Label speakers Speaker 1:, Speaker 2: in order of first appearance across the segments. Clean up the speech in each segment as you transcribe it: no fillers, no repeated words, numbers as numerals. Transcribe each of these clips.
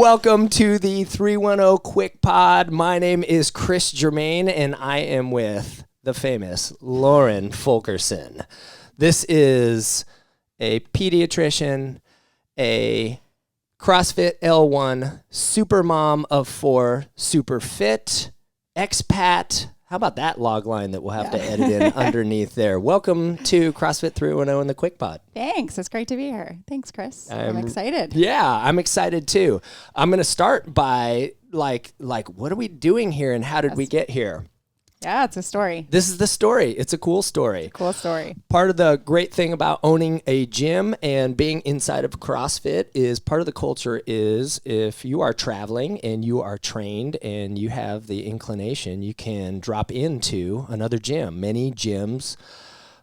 Speaker 1: Welcome to the 310 QuickPod. My name is Kris Germain, and I am with the famous Lauren Fulkerson. This is a pediatrician, a CrossFit L1, super mom of 4, super fit, expat. How about that log line that we'll have to edit in underneath there? Welcome to CrossFit 310 and the QuickPod.
Speaker 2: Thanks. It's great to be here. Thanks, Kris. I'm excited.
Speaker 1: Yeah, I'm excited too. I'm going to start by like what are we doing here and how did we get here?
Speaker 2: Yeah, it's a story.
Speaker 1: This is the story. It's a cool story.
Speaker 2: Cool story.
Speaker 1: Part of the great thing about owning a gym and being inside of CrossFit is part of the culture is if you are traveling and you are trained and you have the inclination, you can drop into another gym. Many gyms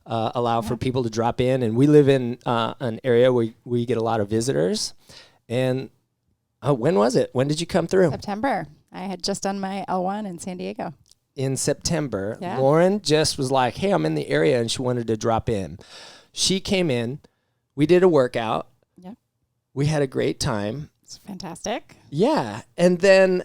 Speaker 1: allow for people to drop in, and we live in an area where we get a lot of visitors. And when was it? When did you come through?
Speaker 2: September. I had just done my L1 in San Diego.
Speaker 1: In September, Lauren just was like, hey, I'm in the area, and she wanted to drop in. She came in. We did a workout.
Speaker 2: Yep.
Speaker 1: We had a great time.
Speaker 2: It's fantastic.
Speaker 1: Yeah. And then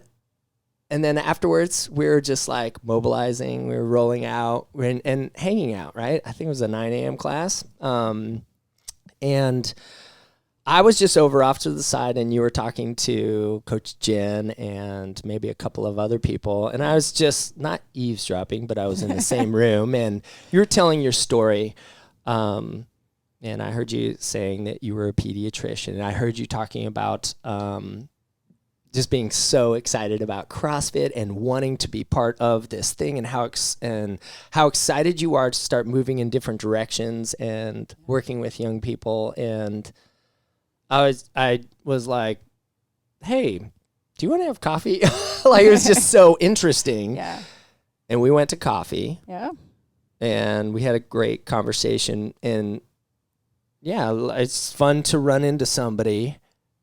Speaker 1: afterwards, we were just like mobilizing. We were rolling out and hanging out, right? I think it was a 9 a.m. class. And I was just over off to the side, and you were talking to Coach Jen and maybe a couple of other people. And I was just not eavesdropping, but I was in the same room. And you were telling your story. And I heard you saying that you were a pediatrician. And I heard you talking about just being so excited about CrossFit and wanting to be part of this thing, and how excited you are to start moving in different directions and working with young people. And I was like, hey, do you want to have coffee? Like, it was just so interesting.
Speaker 2: Yeah.
Speaker 1: And we went to coffee.
Speaker 2: Yeah.
Speaker 1: And we had a great conversation. And yeah, it's fun to run into somebody,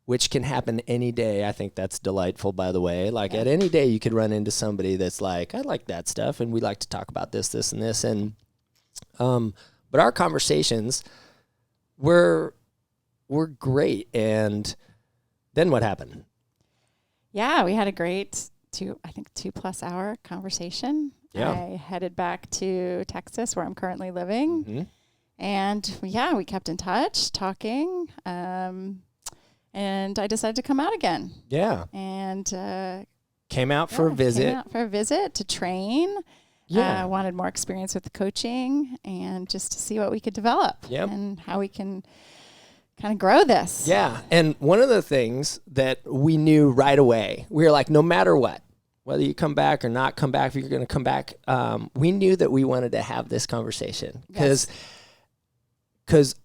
Speaker 1: which can happen any day. I think that's delightful, by the way. Like, at any day you could run into somebody that's like, I like that stuff, and we like to talk about this, this, and this. And but our conversations were great. And then what happened?
Speaker 2: Yeah, we had a great 2+ hour conversation.
Speaker 1: Yeah.
Speaker 2: I headed back to Texas, where I'm currently living.
Speaker 1: Mm-hmm.
Speaker 2: And we kept in touch, talking. And I decided to come out again.
Speaker 1: Yeah.
Speaker 2: And
Speaker 1: came out for a visit.
Speaker 2: Came out for a visit to train.
Speaker 1: Yeah.
Speaker 2: Wanted more experience with the coaching and just to see what we could develop.
Speaker 1: Yep.
Speaker 2: And how we can kind of grow this.
Speaker 1: Yeah. And one of the things that we knew right away, we were like, no matter what, whether you come back or not come back, if you're going to come back, we knew that we wanted to have this conversation because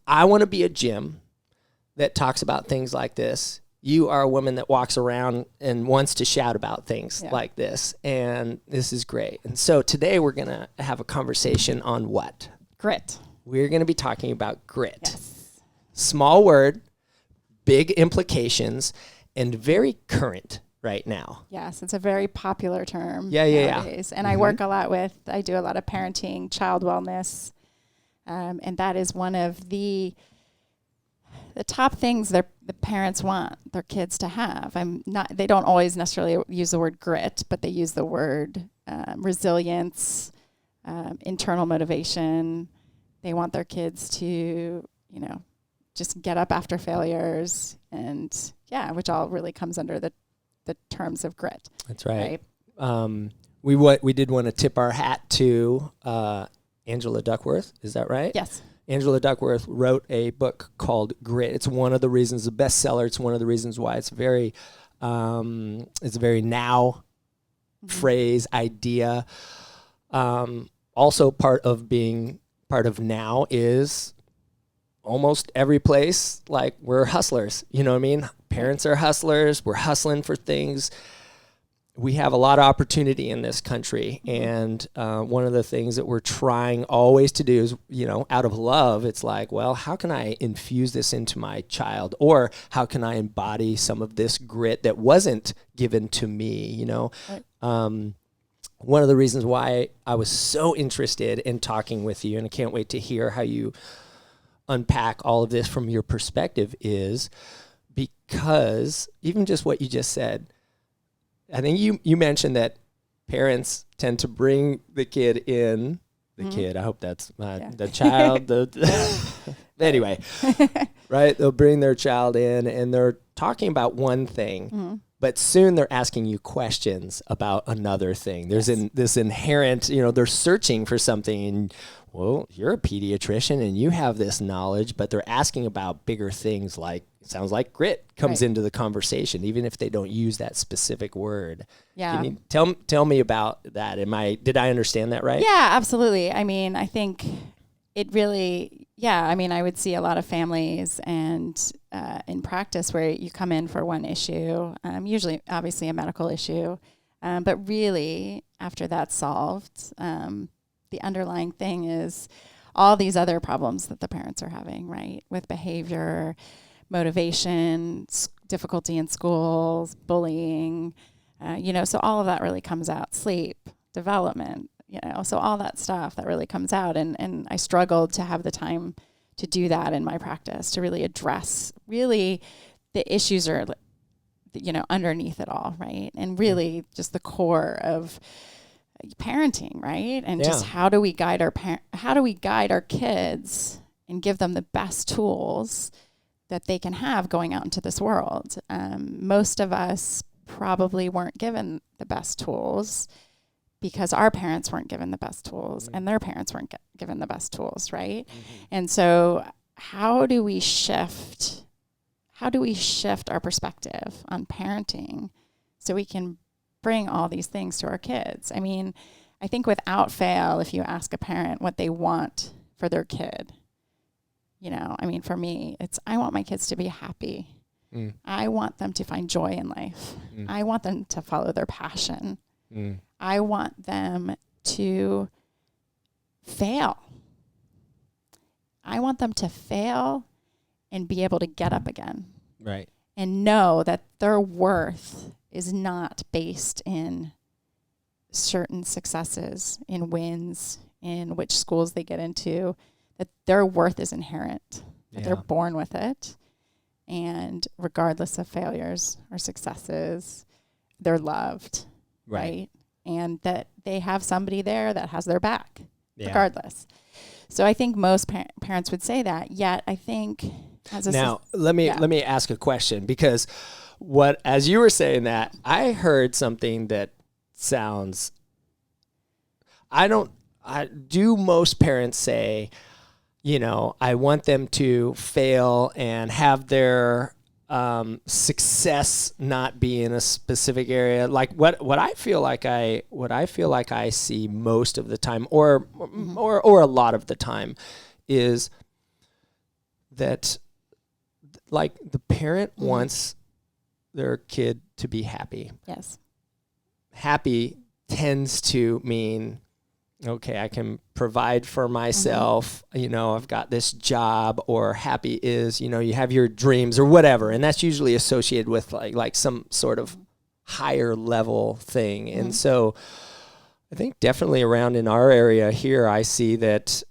Speaker 1: I want to be a gym that talks about things like this. You are a woman that walks around and wants to shout about things like this. And this is great. And so today we're going to have a conversation on what?
Speaker 2: Grit.
Speaker 1: We're going to be talking about grit.
Speaker 2: Yes.
Speaker 1: Small word, big implications, and very current right now.
Speaker 2: Yes, it's a very popular term
Speaker 1: Yeah.
Speaker 2: nowadays. And I do a lot of parenting, child wellness, and that is one of the top things the parents want their kids to have. They don't always necessarily use the word grit, but they use the word resilience, internal motivation. They want their kids to, just get up after failures, and which all really comes under the terms of grit.
Speaker 1: That's right. We did want to tip our hat to Angela Duckworth. Is that right?
Speaker 2: Yes.
Speaker 1: Angela Duckworth wrote a book called Grit. It's one of the reasons, a bestseller. It's one of the reasons why it's a very now phrase, idea. Also part of being part of now is almost every place, like, we're hustlers. You know what I mean? Parents are hustlers. We're hustling for things. We have a lot of opportunity in this country. And one of the things that we're trying always to do is, out of love, it's like, well, how can I infuse this into my child? Or how can I embody some of this grit that wasn't given to me, Right. One of the reasons why I was so interested in talking with you, and I can't wait to hear how you unpack all of this from your perspective, is because even just what you just said, I think you mentioned that parents tend to bring the kid in, kid, I hope that's the child, anyway, right? They'll bring their child in and they're talking about one thing, but soon they're asking you questions about another thing. There's this inherent, they're searching for something, and well, you're a pediatrician and you have this knowledge, but they're asking about bigger things, like, it sounds like grit comes into the conversation, even if they don't use that specific word.
Speaker 2: Yeah.
Speaker 1: Can you tell me about that? Did I understand that right?
Speaker 2: Yeah, absolutely. I mean, I think it really, I would see a lot of families and in practice where you come in for one issue, usually obviously a medical issue, but really after that's solved, the underlying thing is all these other problems that the parents are having, right? With behavior, motivation, difficulty in schools, bullying, so all of that really comes out, sleep, development, so all that stuff that really comes out. And I struggled to have the time to do that in my practice, to really address really the issues are, underneath it all, right? And really just the core of parenting, right? And just how do we guide our kids and give them the best tools that they can have going out into this world. Most of us probably weren't given the best tools because our parents weren't given the best tools and their parents weren't given the best tools, right? And so how do we shift our perspective on parenting so we can bring all these things to our kids? I mean, I think without fail, if you ask a parent what they want for their kid, for me, I want my kids to be happy. I want them to find joy in life. I want them to follow their passion. I want them to fail. I want them to fail and be able to get up again.
Speaker 1: Right.
Speaker 2: And know that their worth is not based in certain successes, in wins, in which schools they get into, that their worth is inherent, that they're born with it. And regardless of failures or successes, they're loved, right? And that they have somebody there that has their back, regardless. So I think most parents would say that. Yet I think let me ask a question, because as you were saying that, I heard something that sounds. Do most parents say, I want them to fail and have their success not be in a specific area? Like what I feel like I see most of the time, or a lot of the time, is that like the parent wants their kid to be happy. Yes.
Speaker 1: Happy tends to mean, okay, I can provide for myself, I've got this job, or happy is, you have your dreams or whatever. And that's usually associated with like some sort of higher level thing. And so I think definitely around in our area here, I see that,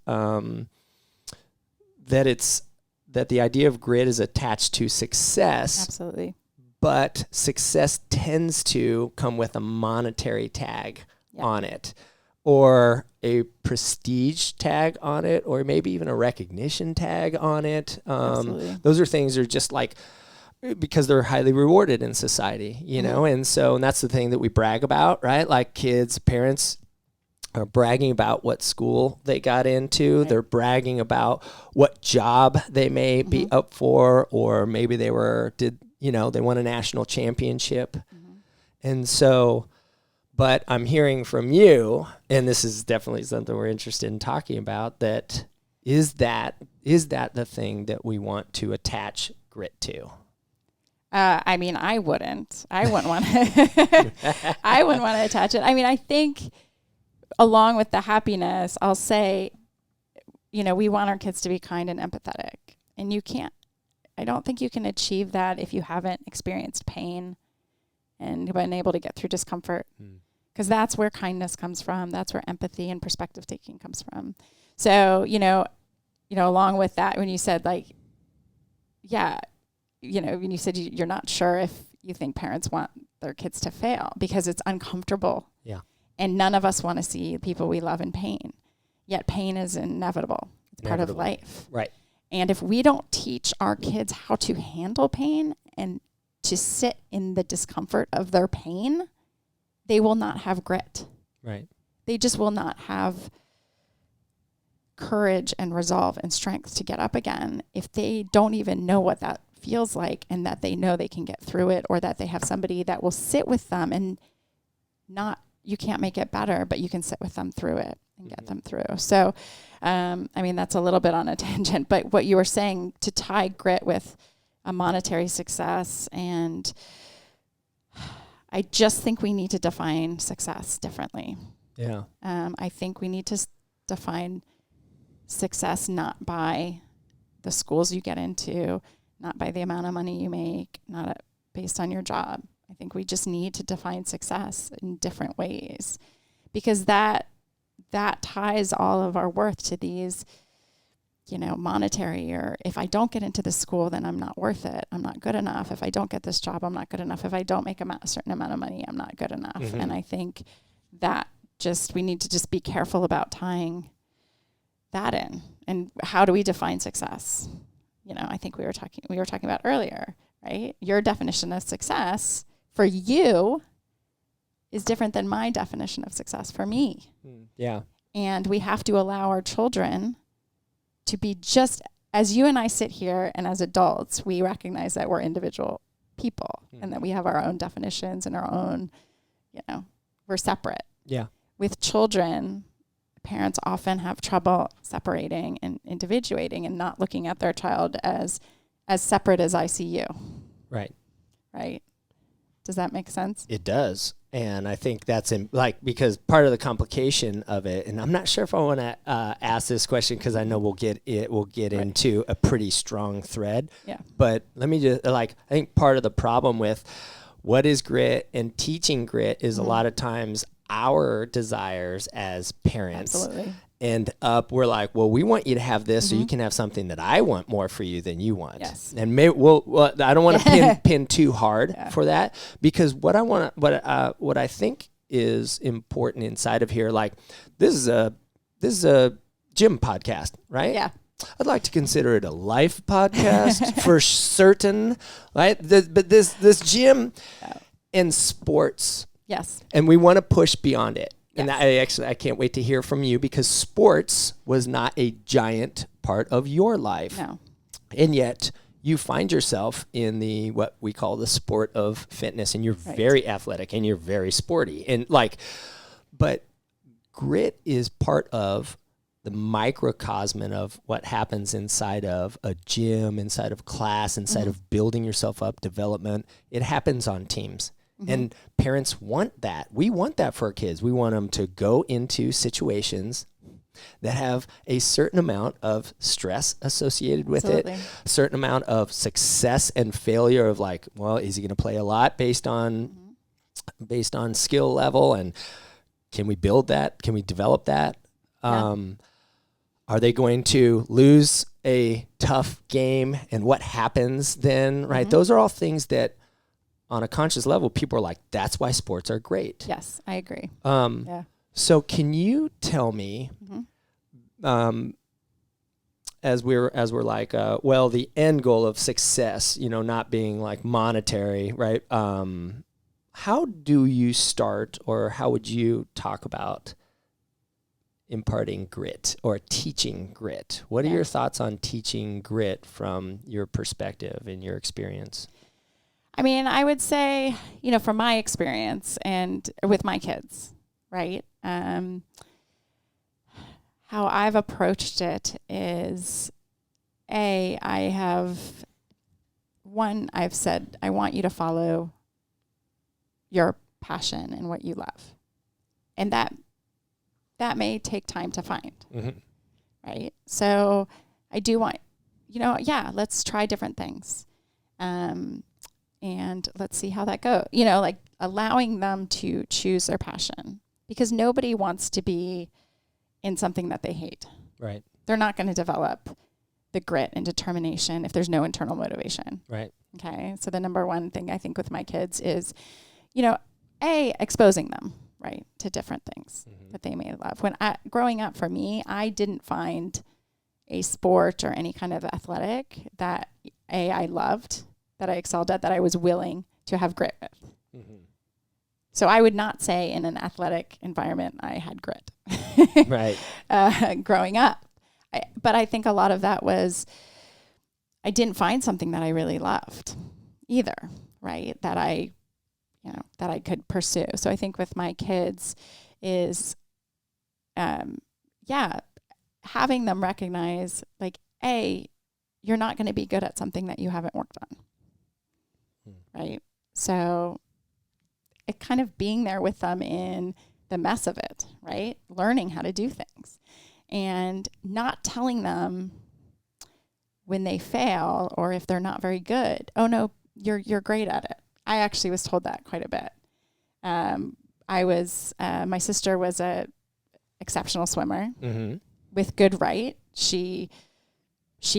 Speaker 1: that the idea of grit is attached to success.
Speaker 2: Absolutely.
Speaker 1: But success tends to come with a monetary tag on it, or a prestige tag on it, or maybe even a recognition tag on it. Those are things that are just like, because they're highly rewarded in society, and that's the thing that we brag about, right? Like parents are bragging about what school they got into. Right. They're bragging about what job they may be up for, or maybe they won a national championship. And so, but I'm hearing from you, and this is definitely something we're interested in talking about, that is that the thing that we want to attach grit to?
Speaker 2: I wouldn't want to, I wouldn't want to attach it. I think along with the happiness, I'll say, we want our kids to be kind and empathetic, and I don't think you can achieve that if you haven't experienced pain and been able to get through discomfort, because that's where kindness comes from. That's where empathy and perspective taking comes from. So, along with that, when you said when you said you're not sure if you think parents want their kids to fail because it's uncomfortable.
Speaker 1: Yeah.
Speaker 2: And none of us want to see people we love in pain. Yet pain is inevitable. It's part of life.
Speaker 1: Right.
Speaker 2: And if we don't teach our kids how to handle pain and to sit in the discomfort of their pain, they will not have grit.
Speaker 1: Right.
Speaker 2: They just will not have courage and resolve and strength to get up again if they don't even know what that feels like, and that they know they can get through it, or that they have somebody that will sit with them and you can't make it better, but you can sit with them through it and get them through. So, that's a little bit on a tangent, but what you were saying, to tie grit with a monetary success, and I just think we need to define success differently.
Speaker 1: Yeah.
Speaker 2: I think we need to define success not by the schools you get into, not by the amount of money you make, not based on your job. I think we just need to define success in different ways, because that ties all of our worth to these, monetary, or if I don't get into this school, then I'm not worth it. I'm not good enough. If I don't get this job, I'm not good enough. If I don't make a certain amount of money, I'm not good enough. Mm-hmm. And I think that we need to just be careful about tying that in. And how do we define success? I think we were talking about earlier, right? Your definition of success for you is different than my definition of success for me.
Speaker 1: Yeah.
Speaker 2: And we have to allow our children to be just as you and I sit here, and as adults, we recognize that we're individual people and that we have our own definitions and our own, we're separate.
Speaker 1: Yeah.
Speaker 2: With children, parents often have trouble separating and individuating and not looking at their child as separate as I see you.
Speaker 1: Right.
Speaker 2: Right. Does that make sense?
Speaker 1: It does. And I think that's because part of the complication of it, and I'm not sure if I want to ask this question because I know we'll get into a pretty strong thread.
Speaker 2: Yeah.
Speaker 1: But let me just I think part of the problem with what is grit and teaching grit is a lot of times our desires as parents.
Speaker 2: Absolutely.
Speaker 1: And we're like, well, we want you to have this so you can have something that I want more for you than you want.
Speaker 2: Yes.
Speaker 1: And I don't want to pin too hard for that, because what I think is important inside of here, like this is a gym podcast, right?
Speaker 2: Yeah.
Speaker 1: I'd like to consider it a life podcast for certain, right? But this gym and sports.
Speaker 2: Yes.
Speaker 1: And we want to push beyond it.
Speaker 2: Yes.
Speaker 1: And I can't wait to hear from you, because sports was not a giant part of your life.
Speaker 2: No.
Speaker 1: And yet you find yourself in what we call the sport of fitness, and you're very athletic and you're very sporty. And but grit is part of the microcosm of what happens inside of a gym, inside of class, inside of building yourself up, development. It happens on teams. Mm-hmm. And parents want that. We want that for our kids. We want them to go into situations that have a certain amount of stress associated with it, a certain amount of success and failure of is he going to play a lot based on skill level, and can we build that? Can we develop that? Yeah. Are they going to lose a tough game, and what happens then, right? Mm-hmm. Those are all things that on a conscious level, people are like, that's why sports are great.
Speaker 2: Yes, I agree.
Speaker 1: So can you tell me, as we're the end goal of success, not being like monetary, right? How do you start, or how would you talk about imparting grit or teaching grit? What are your thoughts on teaching grit from your perspective and your experience?
Speaker 2: I would say, from my experience and with my kids, right? How I've approached it is, I've said, I want you to follow your passion and what you love. And that may take time to find, right? So I do want, let's try different things. And let's see how that goes. Allowing them to choose their passion, because nobody wants to be in something that they hate.
Speaker 1: Right.
Speaker 2: They're not going to develop the grit and determination if there's no internal motivation.
Speaker 1: Right.
Speaker 2: Okay. So the number one thing I think with my kids is, exposing them, right, to different things that they may love. Growing up for me, I didn't find a sport or any kind of athletic that I loved, that I excelled at, that I was willing to have grit with. Mm-hmm. So I would not say in an athletic environment I had grit.
Speaker 1: Right.
Speaker 2: Growing up. But I think a lot of that was I didn't find something that I really loved either, right? That I could pursue. So I think with my kids is, having them recognize like, you're not going to be good at something that you haven't worked on. Right. So it kind of being there with them in the mess of it, right? Learning how to do things and not telling them when they fail or if they're not very good, oh no, you're great at it. I actually was told that quite a bit. My sister was a exceptional swimmer with good right. She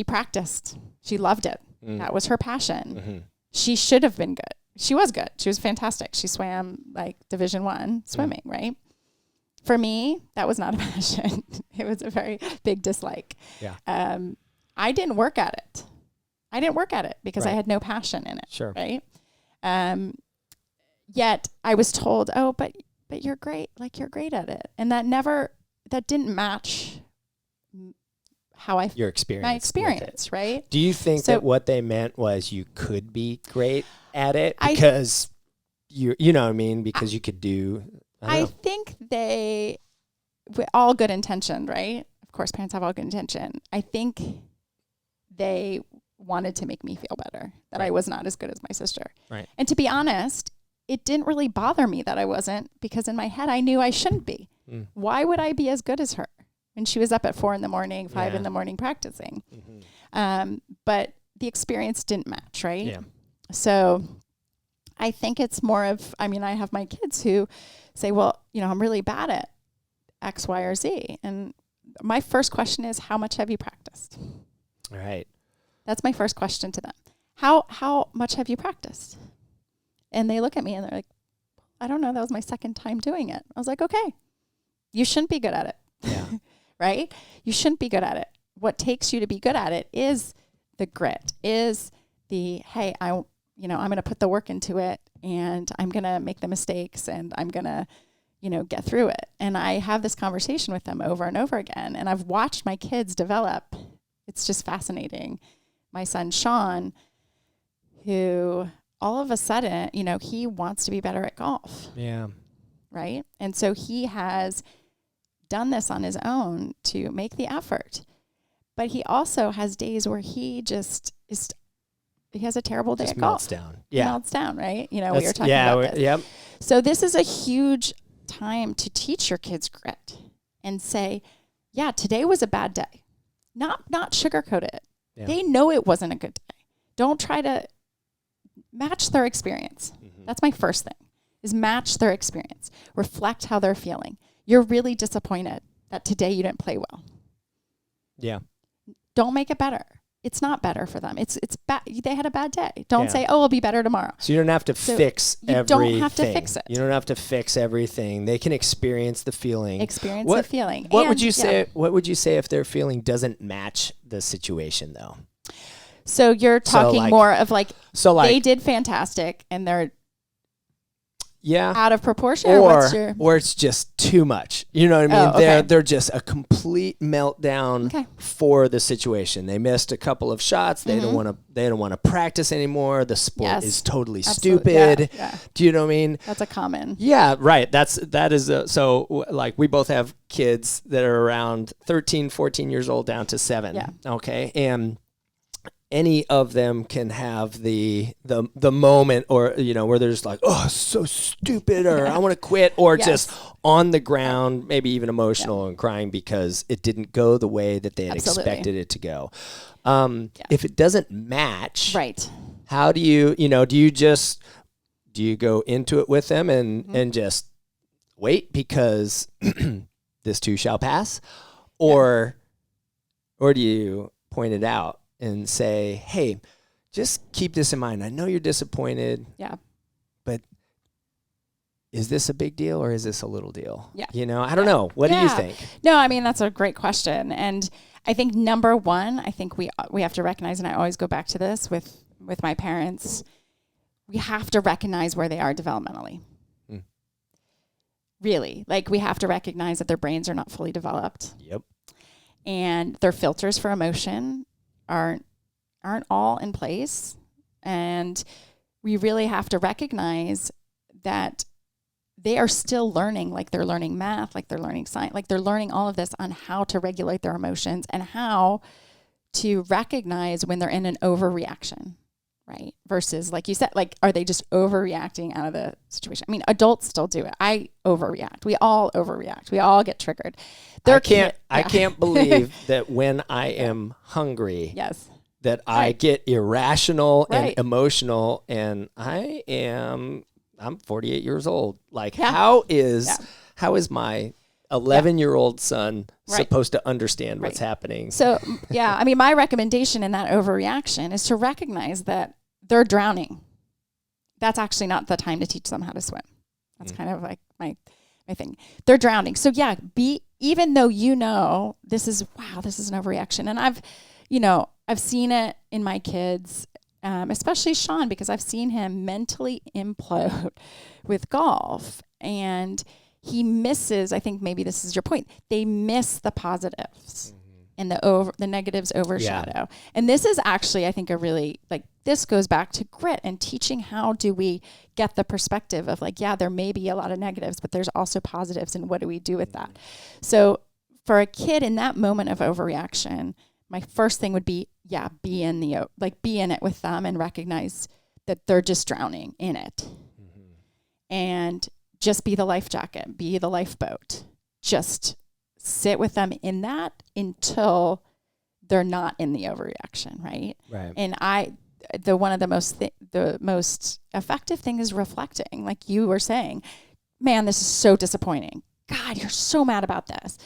Speaker 2: practiced. She loved it. That was her passion. She should have been good. She was good. She was fantastic. She swam like Division I swimming, right? For me, that was not a passion. It was a very big dislike. Yeah. I didn't work at it. Because I had no passion in it.
Speaker 1: Sure.
Speaker 2: Right. Yet I was told, oh, but you're great. Like you're great at it. And that didn't match how my experience, right?
Speaker 1: Do you think that what they meant was you could be great at it because because you could do,
Speaker 2: I think they, with all good intention, right? Of course, parents have all good intention. I think they wanted to make me feel better, that I was not as good as my sister.
Speaker 1: Right.
Speaker 2: And to be honest, it didn't really bother me that I wasn't, because in my head, I knew I shouldn't be. Why would I be as good as her? And she was up at 4 a.m, 5 a.m. practicing. But the experience didn't match, right?
Speaker 1: Yeah.
Speaker 2: So I think it's more of, I have my kids who say, well, I'm really bad at X, Y, or Z. And my first question is, how much have you practiced?
Speaker 1: All right.
Speaker 2: That's my first question to them. How much have you practiced? And they look at me and they're like, I don't know. That was my second time doing it. I was like, okay, you shouldn't be good at it.
Speaker 1: Yeah.
Speaker 2: Right? You shouldn't be good at it. What takes you to be good at it is the grit, is the, hey, I'm going to put the work into it and I'm going to make the mistakes and I'm going to, get through it. And I have this conversation with them over and over again. And I've watched my kids develop. It's just fascinating. My son, Sean, who all of a sudden, he wants to be better at golf.
Speaker 1: Yeah.
Speaker 2: Right. And so he has done this on his own to make the effort. But he also has days where he just he has a terrible day at golf.
Speaker 1: Melts down. Yeah.
Speaker 2: Melts down, right? We were talking about this.
Speaker 1: Yep.
Speaker 2: So this is a huge time to teach your kids grit and say, yeah, today was a bad day. Not sugarcoat it. Yeah. They know it wasn't a good day. Don't try to match their experience. That's my first thing, is match their experience. Reflect how they're feeling. You're really disappointed that today you didn't play well.
Speaker 1: Yeah.
Speaker 2: Don't make it better. It's not better for them. It's bad. They had a bad day. Don't say, oh, it'll be better tomorrow.
Speaker 1: So you don't have to fix everything.
Speaker 2: You don't have to fix it.
Speaker 1: You don't have to fix everything. They can experience the feeling.
Speaker 2: The feeling.
Speaker 1: What would you say? What would you say if their feeling doesn't match the situation, though?
Speaker 2: So you're talking more of they did fantastic and they're out of proportion,
Speaker 1: or it's just too much. You know what I mean?
Speaker 2: Oh, okay.
Speaker 1: They're just a complete meltdown for the situation. They missed a couple of shots. They don't want to practice anymore. The sport is totally stupid.
Speaker 2: Yeah.
Speaker 1: Do you know what I mean?
Speaker 2: That's a common.
Speaker 1: Yeah, right. That is so we both have kids that are around 13, 14 years old down to 7.
Speaker 2: Yeah.
Speaker 1: Okay. And any of them can have the moment or, where they're just like, oh, so stupid, or I want to quit, or just on the ground, maybe even emotional and crying because it didn't go the way that they had expected it to go. If it doesn't match,
Speaker 2: right?
Speaker 1: How do you, do you go into it with them and just wait because this too shall pass, or do you point it out and say, hey, just keep this in mind. I know you're disappointed.
Speaker 2: Yeah.
Speaker 1: But is this a big deal or is this a little deal?
Speaker 2: Yeah.
Speaker 1: I don't know. What do you think?
Speaker 2: No, I mean, that's a great question. And I think number one, I think we have to recognize, and I always go back to this with my parents, we have to recognize where they are developmentally. Really. Like, we have to recognize that their brains are not fully developed.
Speaker 1: Yep.
Speaker 2: And their filters for emotion aren't all in place. And we really have to recognize that they are still learning, like they're learning math, like they're learning science, like they're learning all of this on how to regulate their emotions and how to recognize when they're in an overreaction, right? Versus, like you said, like, are they just overreacting out of the situation? I mean, adults still do it. I overreact. We all overreact. We all get triggered.
Speaker 1: I can't believe that when I am hungry,
Speaker 2: yes,
Speaker 1: that I get irrational and emotional, and I'm 48 years old. Like, how is my 11-year-old son supposed to understand what's happening?
Speaker 2: So, I mean, my recommendation in that overreaction is to recognize that they're drowning. That's actually not the time to teach them how to swim. That's kind of like my thing. They're drowning. So even though this is an overreaction. And I've seen it in my kids, especially Sean, because I've seen him mentally implode with golf, and he misses, I think maybe this is your point, they miss the positives and the negatives overshadow. Yeah. And this is actually, I think, this goes back to grit and teaching how do we get the perspective of there may be a lot of negatives, but there's also positives, and what do we do with that? So for a kid in that moment of overreaction, my first thing would be, be in it with them and recognize that they're just drowning in it. And just be the life jacket, be the lifeboat. Just sit with them in that until they're not in the overreaction, right?
Speaker 1: Right.
Speaker 2: And one of the most effective thing is reflecting, like you were saying, man, this is so disappointing. God, you're so mad about this.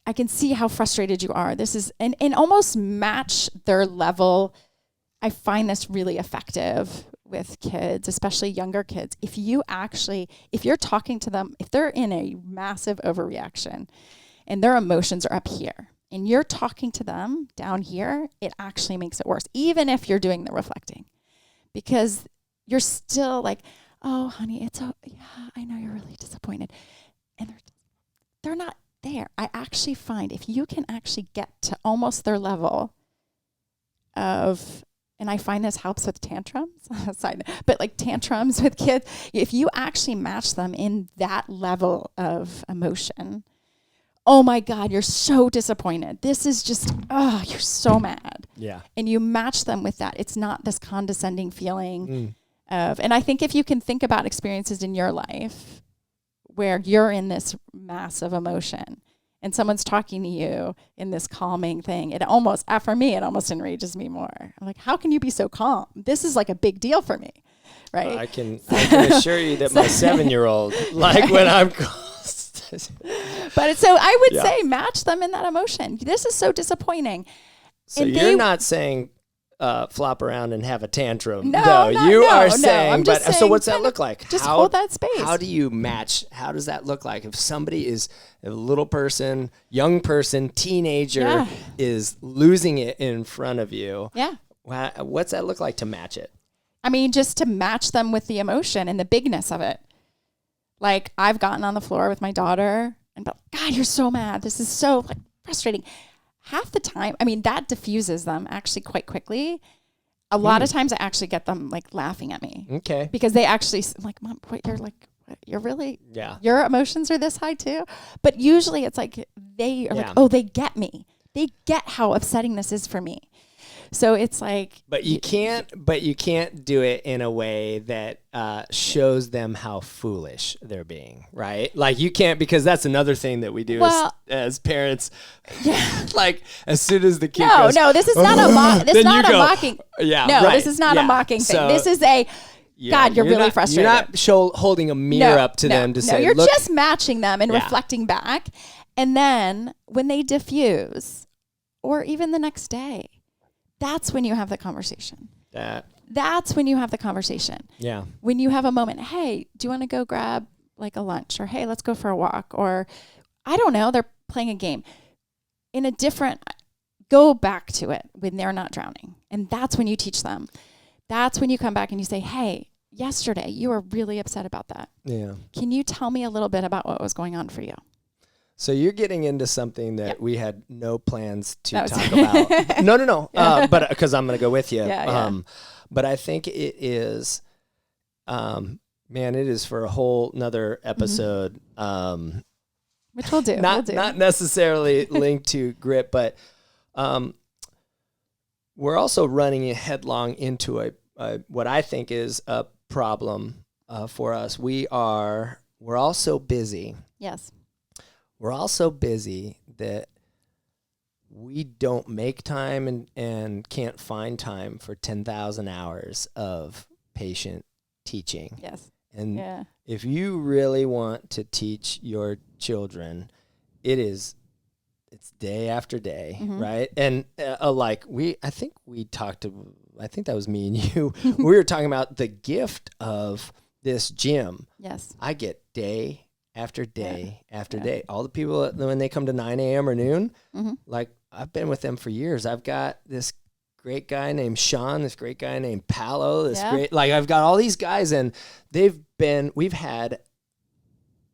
Speaker 2: I can see how frustrated you are. This is, and almost match their level. I find this really effective with kids, especially younger kids. If you're talking to them, if they're in a massive overreaction and their emotions are up here and you're talking to them down here, it actually makes it worse, even if you're doing the reflecting, because you're still like, oh, honey, I know you're really disappointed. And they're not there. I actually find if you can actually get to almost their level of, and I find this helps with tantrums, but tantrums with kids, if you actually match them in that level of emotion, oh my God, you're so disappointed. This is just, you're so mad.
Speaker 1: Yeah. And
Speaker 2: you match them with that. It's not this condescending feeling of, and I think if you can think about experiences in your life where you're in this massive emotion and someone's talking to you in this calming thing, for me, it almost enrages me more. I'm like, how can you be so calm? This is like a big deal for me, right?
Speaker 1: I can assure you that my 7-year-old, when I'm
Speaker 2: but so I would say match them in that emotion. This is so disappointing.
Speaker 1: So and you're not saying flop around and have a tantrum.
Speaker 2: No,
Speaker 1: you are saying,
Speaker 2: I'm just saying,
Speaker 1: so what's that look like?
Speaker 2: Just hold that space.
Speaker 1: How do you match? How does that look like? If somebody is a little person, young person, teenager is losing it in front of you.
Speaker 2: Yeah.
Speaker 1: What's that look like to match it?
Speaker 2: I mean, just to match them with the emotion and the bigness of it. Like, I've gotten on the floor with my daughter and be like, God, you're so mad. This is so frustrating. Half the time, I mean, that diffuses them actually quite quickly. A lot of times I actually get them laughing at me.
Speaker 1: Okay.
Speaker 2: Because they actually, I'm like, Mom, you're really, your emotions are this high too? But usually it's they are like, oh, they get me. They get how upsetting this is for me. So it's like,
Speaker 1: but you can't do it in a way that shows them how foolish they're being, right? Like, you can't, because that's another thing that we do as parents. Yeah. As soon as the kid goes,
Speaker 2: this is not a mocking.
Speaker 1: Yeah.
Speaker 2: No, this is not a mocking thing. This is a, God, you're really frustrated.
Speaker 1: You're not holding a mirror up to them to say,
Speaker 2: you're just matching them and reflecting back. And then when they diffuse, or even the next day. That's when you have the conversation.
Speaker 1: That's
Speaker 2: when you have the conversation.
Speaker 1: Yeah.
Speaker 2: When you have a moment, hey, do you want to go grab like a lunch? Or, hey, let's go for a walk. Or, I don't know, they're playing a game. Go back to it when they're not drowning. And that's when you teach them. That's when you come back and you say, hey, yesterday you were really upset about that.
Speaker 1: Yeah.
Speaker 2: Can you tell me a little bit about what was going on for you?
Speaker 1: So you're getting into something that we had no plans to
Speaker 2: That
Speaker 1: talk about. No. But because I'm going to go with you.
Speaker 2: Yeah.
Speaker 1: But I think it is, man, it is for a whole nother episode.
Speaker 2: Which we'll do.
Speaker 1: Not necessarily linked to grit, but we're also running headlong into a what I think is a problem for us. We're all so busy.
Speaker 2: Yes.
Speaker 1: We're all so busy that we don't make time and can't find time for 10,000 hours of patient teaching.
Speaker 2: Yes.
Speaker 1: And if you really want to teach your children, it's day after day, right? And I think that was me and you. We were talking about the gift of this gym.
Speaker 2: Yes.
Speaker 1: I get day after day after day. All the people, when they come to 9 a.m. or noon, like I've been with them for years. I've got this great guy named Sean, this great guy named Paolo, I've got all these guys, and we've had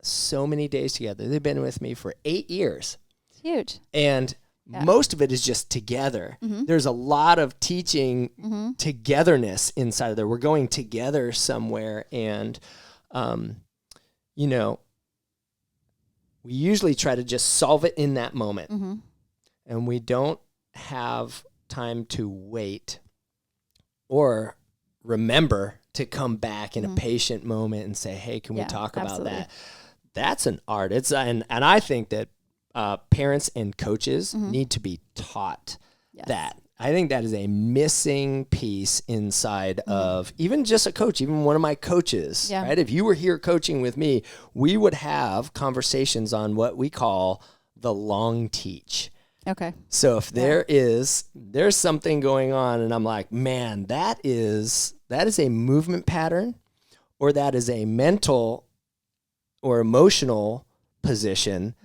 Speaker 1: so many days together. They've been with me for 8 years.
Speaker 2: It's huge.
Speaker 1: And most of it is just together. There's a lot of teaching togetherness inside of there. We're going together somewhere, and, we usually try to just solve it in that moment. And we don't have time to wait or remember to come back in a patient moment and say, hey, can we talk about that? That's an art. And I think that parents and coaches need to be taught that. I think that is a missing piece inside of even just a coach, even one of my coaches, right? If you were here coaching with me, we would have conversations on what we call the long teach.
Speaker 2: Okay.
Speaker 1: So if there's something going on and I'm like, man, that is a movement pattern, or that is a mental or emotional position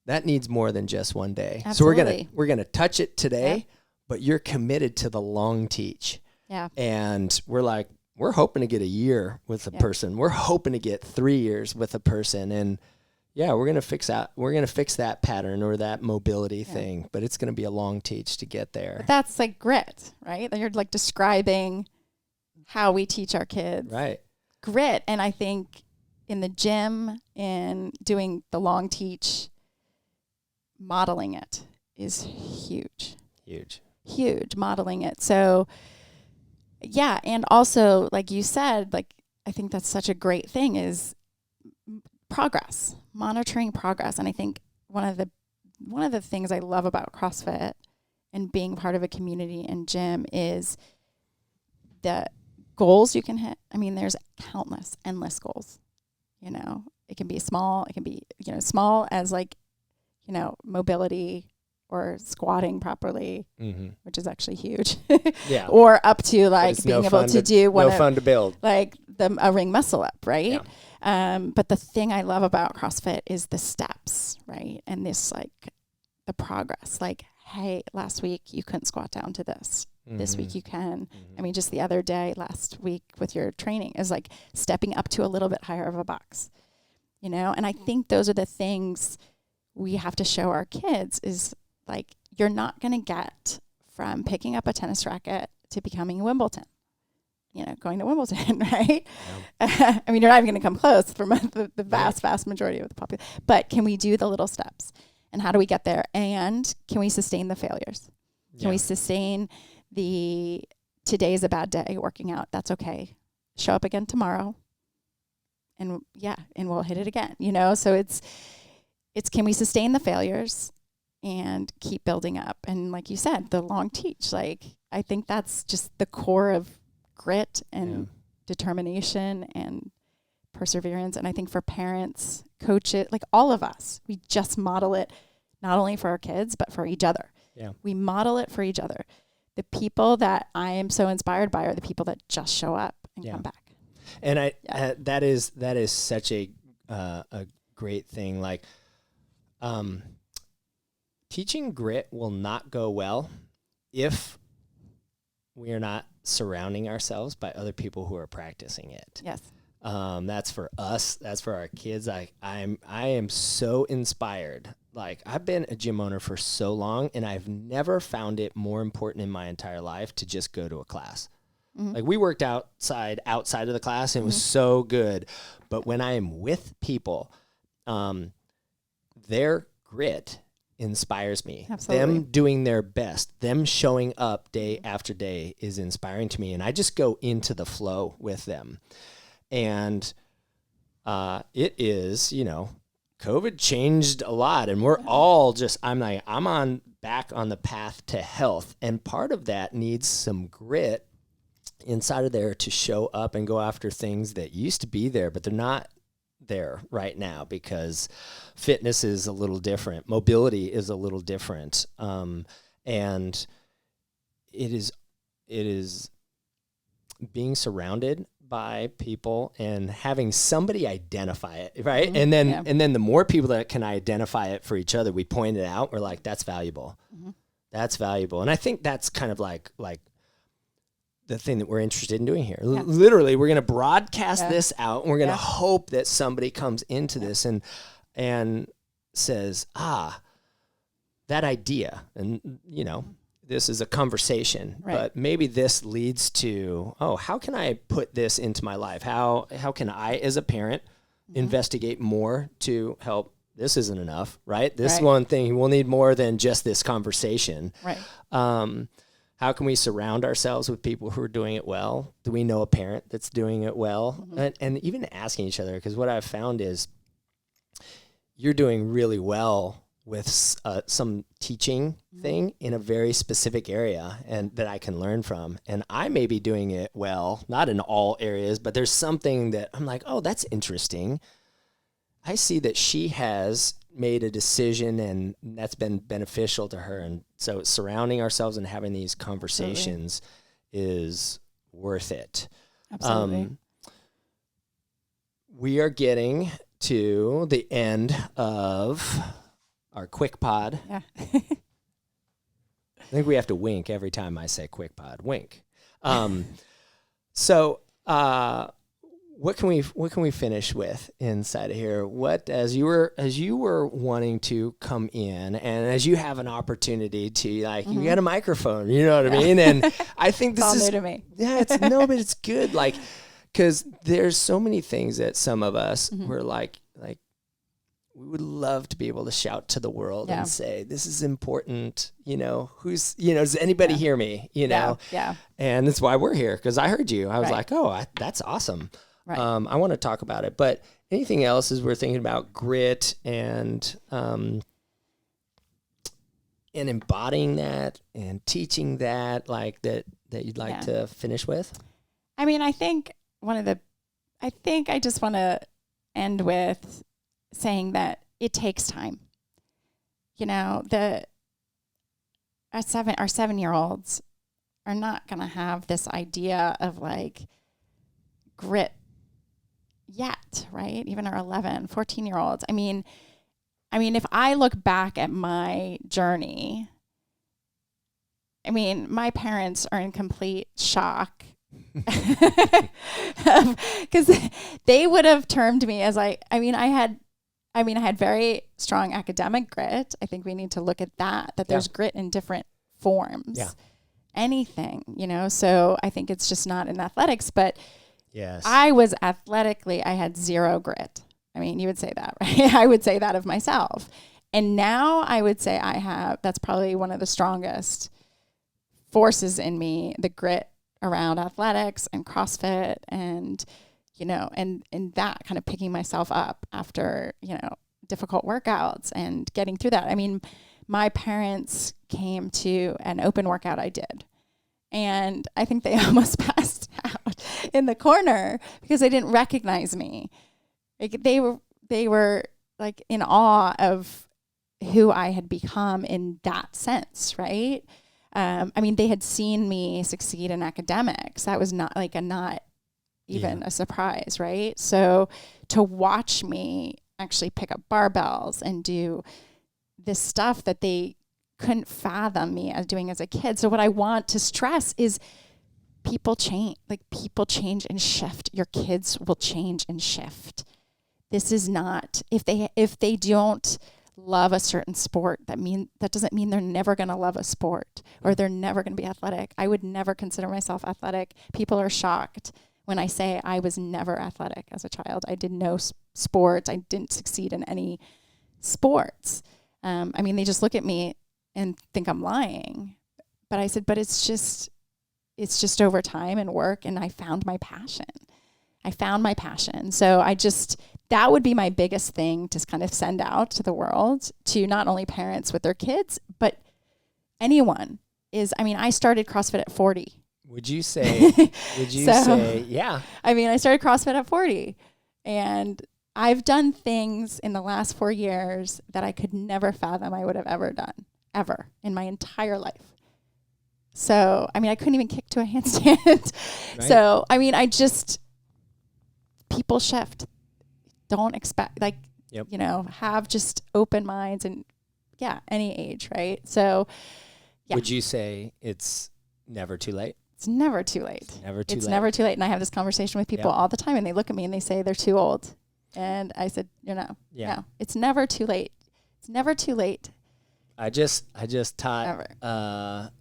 Speaker 1: that needs more than just one day.
Speaker 2: Absolutely.
Speaker 1: So we're gonna touch it today, but you're committed to the long teach.
Speaker 2: Yeah.
Speaker 1: And we're hoping to get a year with a person. We're hoping to get 3 years with a person. And we're going to fix that pattern or that mobility thing, but it's going to be a long teach to get there.
Speaker 2: But that's like grit, right? You're like describing how we teach our kids.
Speaker 1: Right.
Speaker 2: Grit. And I think in the gym and doing the long teach, modeling it is huge. Huge, modeling it. So, and also, like you said, I think that's such a great thing is progress, monitoring progress. And I think one of the things I love about CrossFit and being part of a community and gym is the goals you can hit. I mean, there's countless, endless goals. It can be small. It can be, small as mobility or squatting properly, which is actually huge. Or up to being able to do
Speaker 1: fun to build,
Speaker 2: like a ring muscle up, right? But the thing I love about CrossFit is the steps, right? And this the progress. Hey, last week you couldn't squat down to this. This week you can. I mean, just the other day, last week with your training is stepping up to a little bit higher of a box, And I think those are the things we have to show our kids is you're not going to get from picking up a tennis racket to becoming a Wimbledon, going to Wimbledon, right? I mean, you're not even going to come close from the vast majority of the population. But can we do the little steps? And how do we get there? And can we sustain the failures? Can we sustain today's a bad day working out? That's okay. Show up again tomorrow. And we'll hit it again, So it's can we sustain the failures and keep building up? And like you said, the long teach, I think that's just the core of grit and determination and perseverance. And I think for parents, coaches, all of us, we just model it not only for our kids, but for each other.
Speaker 1: Yeah.
Speaker 2: We model it for each other. The people that I am so inspired by are the people that just show up and come back.
Speaker 1: And that is such a great thing. Like, teaching grit will not go well if we are not surrounding ourselves by other people who are practicing it.
Speaker 2: Yes.
Speaker 1: That's for us. That's for our kids. I am so inspired. Like, I've been a gym owner for so long, and I've never found it more important in my entire life to just go to a class. Mm-hmm. Like, we worked outside of the class, and it was so good. But when I am with people, their grit inspires me.
Speaker 2: Absolutely.
Speaker 1: Them doing their best, them showing up day after day is inspiring to me. And I just go into the flow with them. And it is, COVID changed a lot, and we're all just, I'm back on the path to health. And part of that needs some grit inside of there to show up and go after things that used to be there, but they're not there right now because fitness is a little different. Mobility is a little different. And it is being surrounded by people and having somebody identify it, right? Mm-hmm. And then the more people that can identify it for each other, we point it out. We're like, that's valuable. Mm-hmm. That's valuable. And I think that's kind of like the thing that we're interested in doing here. Yeah. Literally, we're going to broadcast this out, and we're going to hope that somebody comes into this and says, that idea, and this is a conversation, but maybe this leads to, how can I put this into my life? How can I, as a parent, investigate more to help? This isn't enough, right? This one thing, we'll need more than just this conversation.
Speaker 2: Right.
Speaker 1: How can we surround ourselves with people who are doing it well? Do we know a parent that's doing it well? Mm-hmm. And even asking each other, because what I've found is you're doing really well with some teaching thing in a very specific area and that I can learn from. And I may be doing it well, not in all areas, but there's something that I'm like, that's interesting. I see that she has made a decision and that's been beneficial to her. And so surrounding ourselves and having these conversations is worth it.
Speaker 2: Absolutely.
Speaker 1: We are getting to the end of our QuickPod.
Speaker 2: Yeah.
Speaker 1: I think we have to wink every time I say QuickPod. Wink. So what can we finish with inside of here? What, as you were wanting to come in, and as you have an opportunity to, you got a microphone, you know what I mean? And I think this is
Speaker 2: new to me.
Speaker 1: Yeah, but it's good. Like, because there's so many things that some of us were like we would love to be able to shout to the world and say, this is important, does anybody hear me,
Speaker 2: Yeah.
Speaker 1: And that's why we're here, because I heard you. I was like, that's awesome. Right. I want to talk about it. But anything else as we're thinking about grit and embodying that and teaching that, that you'd like to finish with?
Speaker 2: I mean, I think I just want to end with saying that it takes time. Our 7-year-olds are not going to have this idea of grit yet, right? Even our 11, 14-year-olds. I mean, if I look back at my journey, my parents are in complete shock because they would have termed me as I had very strong academic grit. I think we need to look at that there's grit in different forms. Yeah. Anything, so I think it's just not in athletics, but yes, I had zero grit. You would say that, right? I would say that of myself. And now I would say that's probably one of the strongest forces in me, the grit around athletics and CrossFit and and that kind of picking myself up after, difficult workouts and getting through that. My parents came to an open workout I did, and I think they almost passed out in the corner because they didn't recognize me. They were in awe of who I had become in that sense, right? I mean, they had seen me succeed in academics. That was not even a surprise, right? So to watch me actually pick up barbells and do this stuff that they couldn't fathom me as doing as a kid. So what I want to stress is people change and shift. Your kids will change and shift. This is not, if they don't love a certain sport, that doesn't mean they're never going to love a sport or they're never going to be athletic. I would never consider myself athletic. People are shocked when I say I was never athletic as a child. I did no sports. I didn't succeed in any sports. I mean, they just look at me and think I'm lying. But I said, but it's just over time and work, and I found my passion. So that would be my biggest thing to kind of send out to the world, to not only parents with their kids, but anyone I started CrossFit at 40.
Speaker 1: Would you say, yeah.
Speaker 2: I mean, I started CrossFit at 40, and I've done things in the last 4 years that I could never fathom I would have ever done, ever, in my entire life. So, I mean, I couldn't even kick to a handstand. Right. So, I mean, people shift. Don't expect, have just open minds and, any age, right? So,
Speaker 1: Would you say it's never too late?
Speaker 2: It's never too late. It's never too late. And I have this conversation with people all the time, and they look at me and they say they're too old. And I said, no, it's never too late. It's never too late.
Speaker 1: I just taught a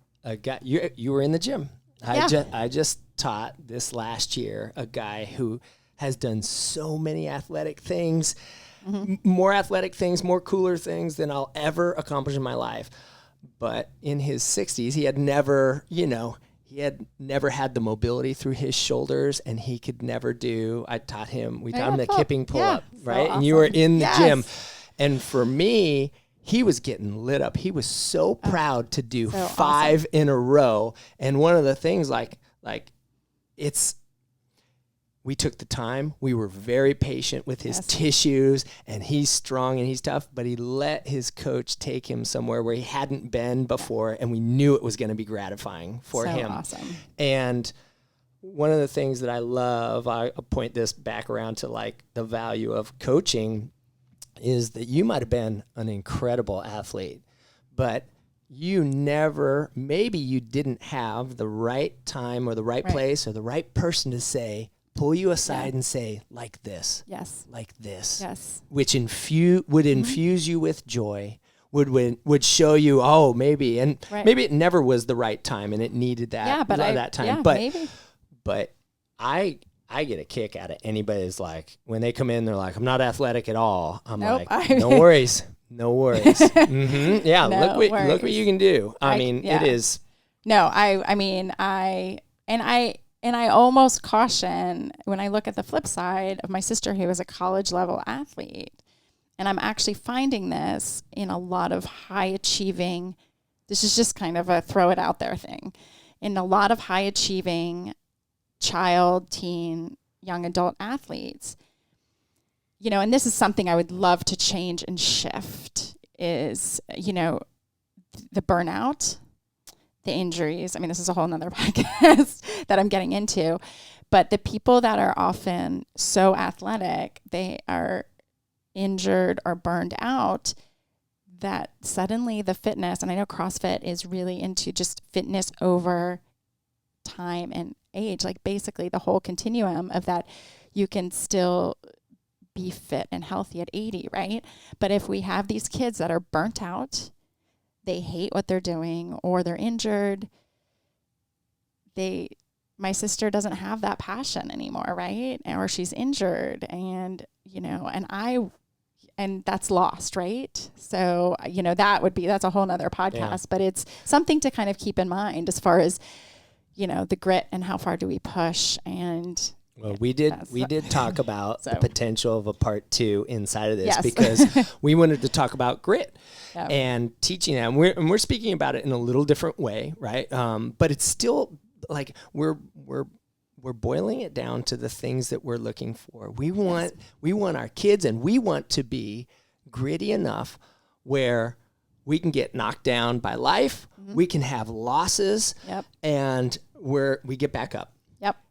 Speaker 1: guy. You were in the gym. I just taught this last year a guy who has done so many athletic things, more athletic things, more cooler things than I'll ever accomplish in my life. But in his 60s, he had never, had the mobility through his shoulders, and he could never do. We taught him the kipping pull-up, right? So awesome. And you were in the gym. And for me, he was getting lit up. He was so proud to do 5 in a row. And one of the things, we took the time. We were very patient with his tissues, and he's strong and he's tough, but he let his coach take him somewhere where he hadn't been before, and we knew it was going to be gratifying for him. Awesome. And one of the things that I love, I point this back around to the value of coaching, is that you might have been an incredible athlete, but maybe you didn't have the right time or the right place or the right person to pull you aside and say, like this, like this, which would infuse you with joy, would show you, maybe it never was the right time and it needed that that time. But I get a kick out of anybody who's when they come in, they're like, I'm not athletic at all. I'm no worries. No worries. Yeah, no look what you can do. It is.
Speaker 2: No, And I almost caution when I look at the flip side of my sister, who is a college level athlete. And I'm actually finding this in a lot of high achieving, this is just kind of a throw it out there thing, in a lot of high achieving child, teen, young adult athletes. And this is something I would love to change and shift is, the burnout, the injuries. I mean, this is a whole nother podcast that I'm getting into, but the people that are often so athletic, they are injured or burned out, that suddenly the fitness, and I know CrossFit is really into just fitness over time and age, basically the whole continuum of that. You can still be fit and healthy at 80, right? But if we have these kids that are burnt out, they hate what they're doing, or they're injured, my sister doesn't have that passion anymore, right? Or she's injured, and and that's lost, right? So, that's a whole nother podcast, but it's something to kind of keep in mind as far as, the grit and how far do we push. And
Speaker 1: well, we did talk about the potential of a part 2 inside of this, because we wanted to talk about grit and teaching that. And we're speaking about it in a little different way, right? But it's still we're boiling it down to the things that we're looking for. We want our kids, and we want to be gritty enough where we can get knocked down by life, we can have losses, and we get back up.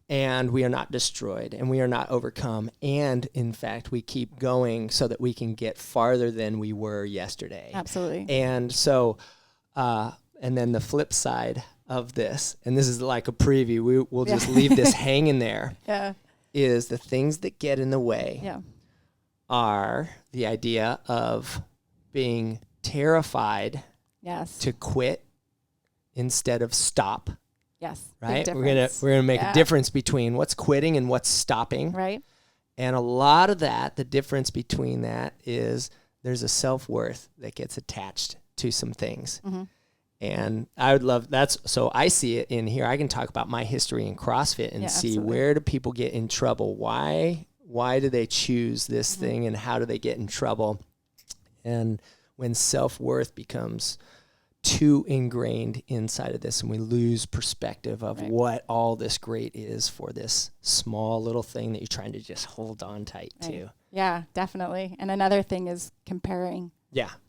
Speaker 1: And we are not destroyed, and we are not overcome. And in fact, we keep going so that we can get farther than we were yesterday.
Speaker 2: Absolutely.
Speaker 1: And so, and then the flip side of this, and this is like a preview, we'll just leave this hanging there, is the things that get in the way are the idea of being terrified to quit instead of stop.
Speaker 2: Yes.
Speaker 1: Right. We're gonna make a difference between what's quitting and what's stopping.
Speaker 2: Right.
Speaker 1: And a lot of that, the difference between that is there's a self-worth that gets attached to some things. And I would love so I see it in here. I can talk about my history in CrossFit and see where do people get in trouble? Why do they choose this thing, and how do they get in trouble? And when self-worth becomes too ingrained inside of this, and we lose perspective of what all this great is for this small little thing that you're trying to just hold on tight to.
Speaker 2: Yeah, definitely. And another thing is comparing.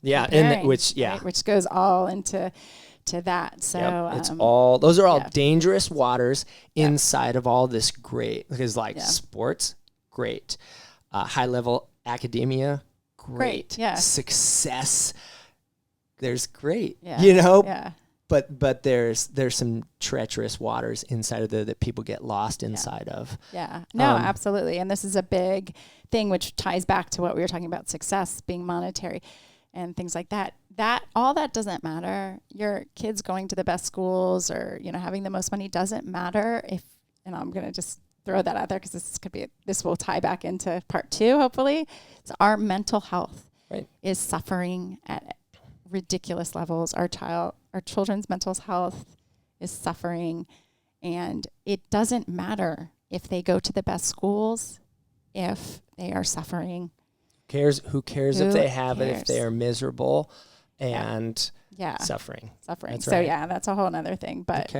Speaker 1: And which
Speaker 2: goes all into that. So
Speaker 1: it's those are all dangerous waters inside of all this great, because sports, great, high level academia, great. Success, there's great, but there's some treacherous waters inside of there that people get lost inside of.
Speaker 2: Absolutely. And this is a big thing, which ties back to what we were talking about, success being monetary and things like that. All that doesn't matter. Your kids going to the best schools or, having the most money doesn't matter if, and I'm going to just throw that out there because this will tie back into part 2, hopefully. It's our mental health is suffering at ridiculous levels. Our children's mental health is suffering, and it doesn't matter if they go to the best schools if they are suffering.
Speaker 1: Who cares if they have it, if they are miserable and suffering. That's
Speaker 2: so that's a whole nother thing, but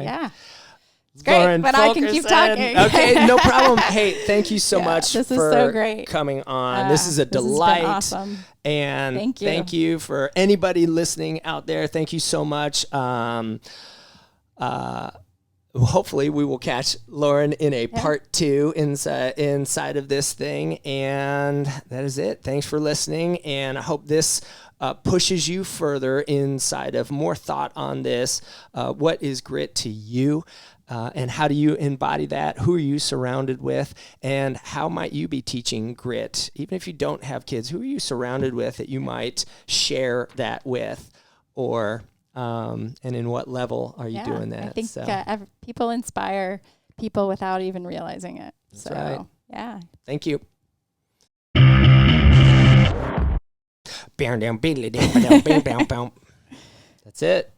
Speaker 2: it's great,
Speaker 1: Lauren
Speaker 2: but
Speaker 1: Fulkerson.
Speaker 2: I can keep talking.
Speaker 1: Okay, no problem. Hey, thank you so much
Speaker 2: this
Speaker 1: for
Speaker 2: is so great.
Speaker 1: coming on. This is a delight.
Speaker 2: This has been awesome.
Speaker 1: And thank you for anybody listening out there. Thank you so much. Hopefully we will catch Lauren in a part 2 inside of this thing. And that is it. Thanks for listening. And I hope this pushes you further inside of more thought on this. What is grit to you? And how do you embody that? Who are you surrounded with? And how might you be teaching grit? Even if you don't have kids, who are you surrounded with that you might share that with? Or, and in what level are you doing that?
Speaker 2: I think people inspire people without even realizing it.
Speaker 1: That's right.
Speaker 2: Yeah.
Speaker 1: Thank you. That's it.